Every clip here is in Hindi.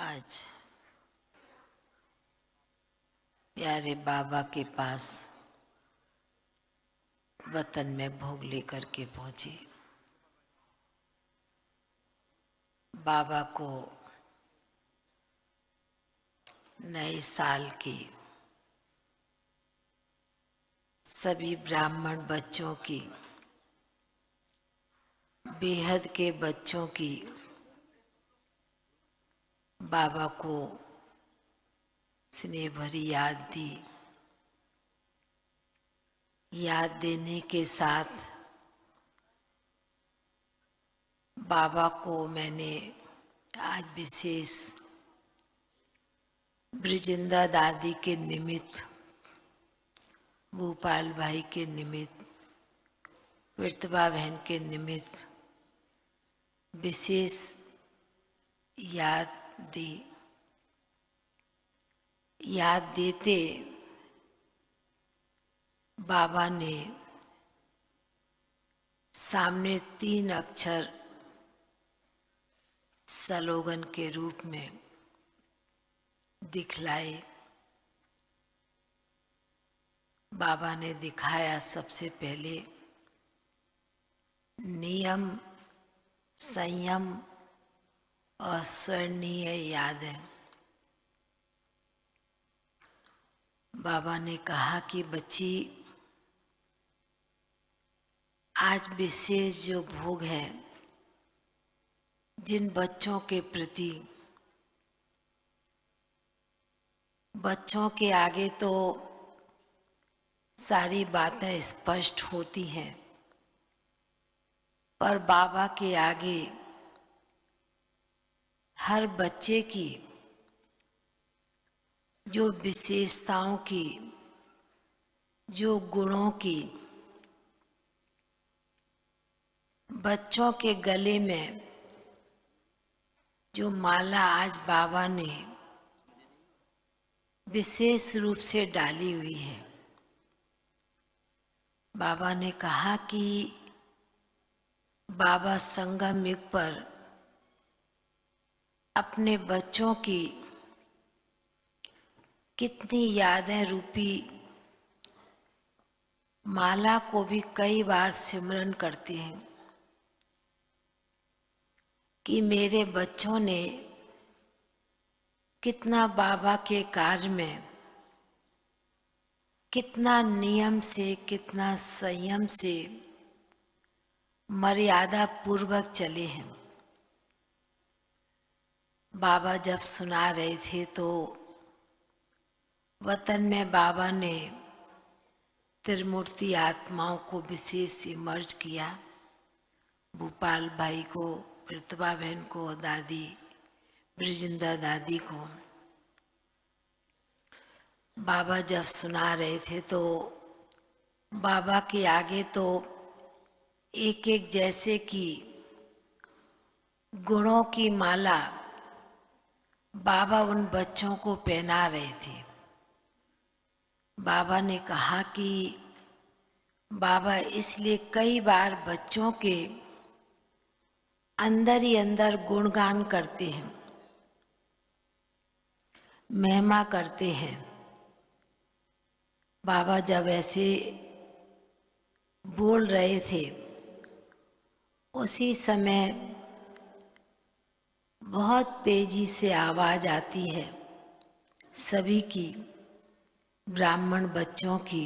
आज प्यारे बाबा के पास वतन में भोग लेकर के पहुंची। बाबा को नए साल की सभी ब्राह्मण बच्चों की, बेहद के बच्चों की बाबा को स्नेह भरी याद दी। याद देने के साथ बाबा को मैंने आज विशेष ब्रिजिंदा दादी के निमित्त, भूपाल भाई के निमित्त, प्रतिभा बहन के निमित्त विशेष याद दी। याद देते बाबा ने सामने 3 अक्षर स्लोगन के रूप में दिखलाए। बाबा ने दिखाया सबसे पहले नियम, संयम और स्वर्णीय याद है। बाबा ने कहा कि बच्ची, आज विशेष जो भोग है, जिन बच्चों के प्रति, बच्चों के आगे तो सारी बातें स्पष्ट होती हैं, पर बाबा के आगे हर बच्चे की जो विशेषताओं की, जो गुणों की, बच्चों के गले में जो माला आज बाबा ने विशेष रूप से डाली हुई है। बाबा ने कहा कि बाबा संगम युग पर अपने बच्चों की कितनी यादें रूपी माला को भी कई बार सिमरन करते हैं कि मेरे बच्चों ने कितना बाबा के कार्य में, कितना नियम से, कितना संयम से, मर्यादा पूर्वक चले हैं। बाबा जब सुना रहे थे तो वतन में बाबा ने त्रिमूर्ति आत्माओं को विशेष इमर्ज किया। भूपाल भाई को, प्रतिभा बहन को, दादी ब्रिजिंदा दादी को। बाबा जब सुना रहे थे तो बाबा के आगे तो एक एक जैसे कि गुणों की माला बाबा उन बच्चों को पहना रहे थे। बाबा ने कहा कि बाबा इसलिए कई बार बच्चों के अंदर ही अंदर गुणगान करते हैं, महिमा करते हैं। बाबा जब ऐसे बोल रहे थे, उसी समय बहुत तेजी से आवाज आती है सभी की, ब्राह्मण बच्चों की,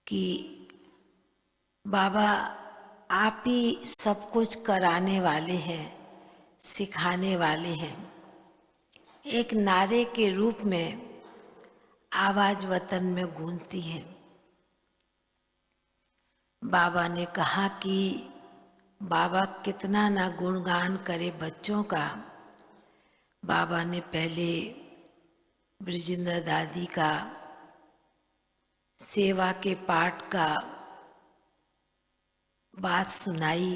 कि बाबा आप ही सब कुछ कराने वाले हैं, सिखाने वाले हैं। एक नारे के रूप में आवाज वतन में गूंजती है। बाबा ने कहा कि बाबा कितना ना गुणगान करे बच्चों का। बाबा ने पहले ब्रिजिंदा दादी का सेवा के पाठ का बात सुनाई।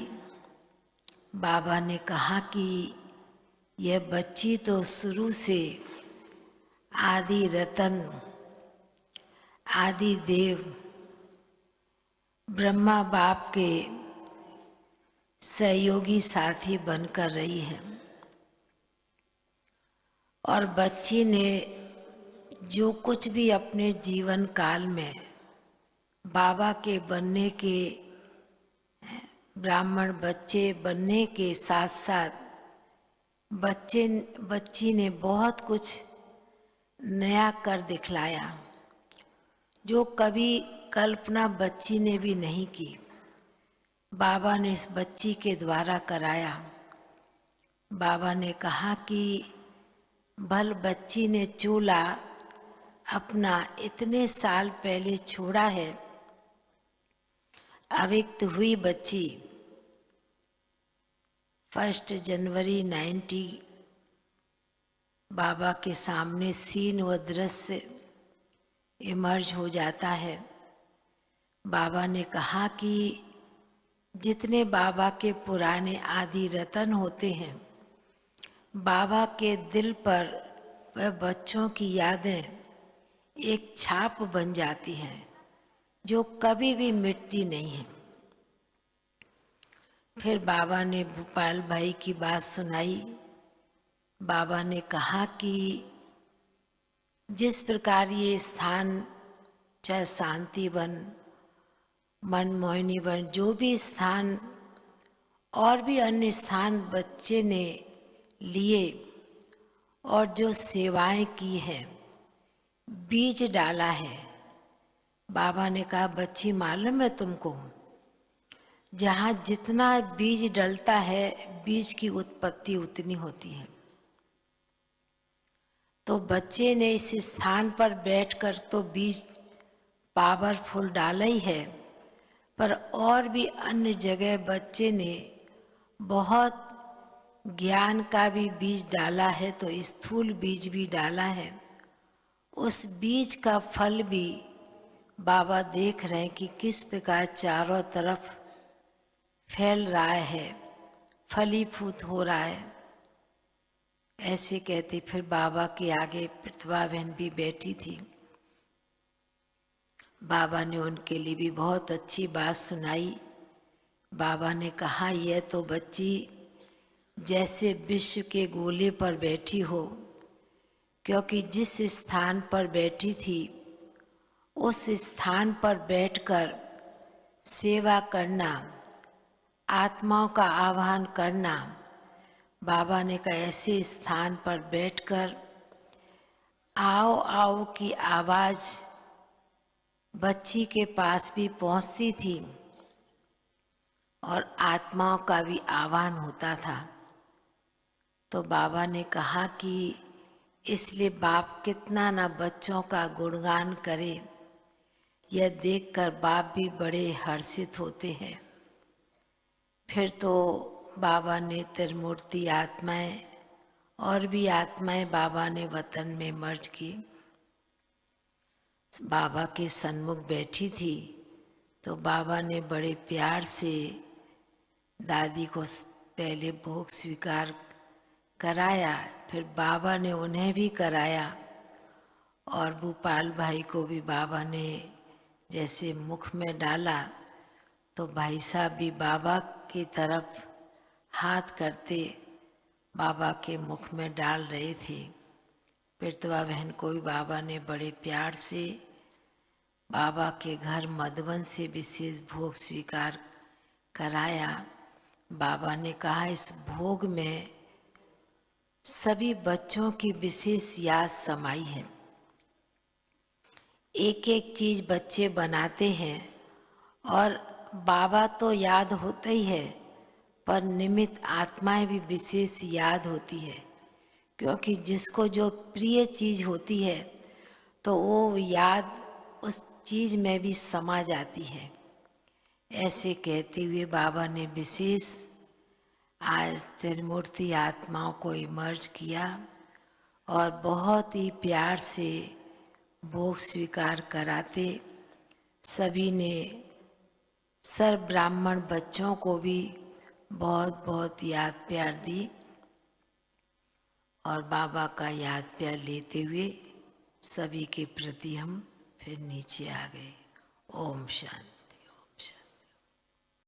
बाबा ने कहा कि यह बच्ची तो शुरू से आदि रतन, आदि देव, ब्रह्मा बाप के सहयोगी साथी बनकर रही है। और बच्ची ने जो कुछ भी अपने जीवन काल में बाबा के बनने के, ब्राह्मण बच्चे बनने के साथ साथ बच्ची ने बहुत कुछ नया कर दिखलाया, जो कभी कल्पना बच्ची ने भी नहीं की। बाबा ने इस बच्ची के द्वारा कराया। बाबा ने कहा कि भल बच्ची ने चूल्हा अपना इतने साल पहले छोड़ा है। अविक्त हुई बच्ची 1 जनवरी 90 बाबा के सामने सीन व दृश्य इमर्ज हो जाता है। बाबा ने कहा कि जितने बाबा के पुराने आदि रतन होते हैं, बाबा के दिल पर वह बच्चों की यादें एक छाप बन जाती हैं, जो कभी भी मिटती नहीं है। फिर बाबा ने भूपाल भाई की बात सुनाई। बाबा ने कहा कि जिस प्रकार ये स्थान, चाहे शांति वन, मनमोहिनी वन, जो भी स्थान और भी अन्य स्थान बच्चे ने लिए और जो सेवाएं की हैं, बीज डाला है। बाबा ने कहा बच्ची मालूम है तुमको, जहाँ जितना बीज डलता है बीज की उत्पत्ति उतनी होती है। तो बच्चे ने इस स्थान पर बैठकर तो बीज पावरफुल डाला ही है, पर और भी अन्य जगह बच्चे ने बहुत ज्ञान का भी बीज डाला है, तो स्थूल बीज भी डाला है। उस बीज का फल भी बाबा देख रहे हैं कि किस प्रकार चारों तरफ फैल रहा है, फलीभूत हो रहा है। ऐसे कहते फिर बाबा के आगे प्रतिभा बहन भी बैठी थी। बाबा ने उनके लिए भी बहुत अच्छी बात सुनाई। बाबा ने कहा यह तो बच्ची जैसे विश्व के गोले पर बैठी हो, क्योंकि जिस स्थान पर बैठी थी उस स्थान पर बैठकर सेवा करना, आत्माओं का आह्वान करना। बाबा ने कहा ऐसे स्थान पर बैठकर आओ आओ की आवाज़ बच्ची के पास भी पहुंचती थी और आत्माओं का भी आह्वान होता था। तो बाबा ने कहा कि इसलिए बाप कितना ना बच्चों का गुणगान करे, यह देखकर बाप भी बड़े हर्षित होते हैं। फिर तो बाबा ने त्रिमूर्ति आत्माएं और भी आत्माएं बाबा ने वतन में मर्ज की। बाबा के सन्मुख बैठी थी तो बाबा ने बड़े प्यार से दादी को पहले भोग स्वीकार कराया, फिर बाबा ने उन्हें भी कराया और भूपाल भाई को भी बाबा ने जैसे मुख में डाला तो भाई साहब भी बाबा की तरफ हाथ करते बाबा के मुख में डाल रहे थे। प्रतिभा बहन को भी बाबा ने बड़े प्यार से बाबा के घर मधुबन से विशेष भोग स्वीकार कराया। बाबा ने कहा इस भोग में सभी बच्चों की विशेष याद समाई है। एक एक चीज बच्चे बनाते हैं और बाबा तो याद होता ही है, पर निमित्त आत्माएं भी विशेष याद होती है, क्योंकि जिसको जो प्रिय चीज होती है तो वो याद उस चीज में भी समा जाती है। ऐसे कहते हुए बाबा ने विशेष आज त्रिमूर्ति आत्माओं को इमर्ज किया और बहुत ही प्यार से भोग स्वीकार कराते सभी ने सर्व ब्राह्मण बच्चों को भी बहुत बहुत याद प्यार दी और बाबा का याद प्यार लेते हुए सभी के प्रति हम फिर नीचे आ गए। ओम शांति।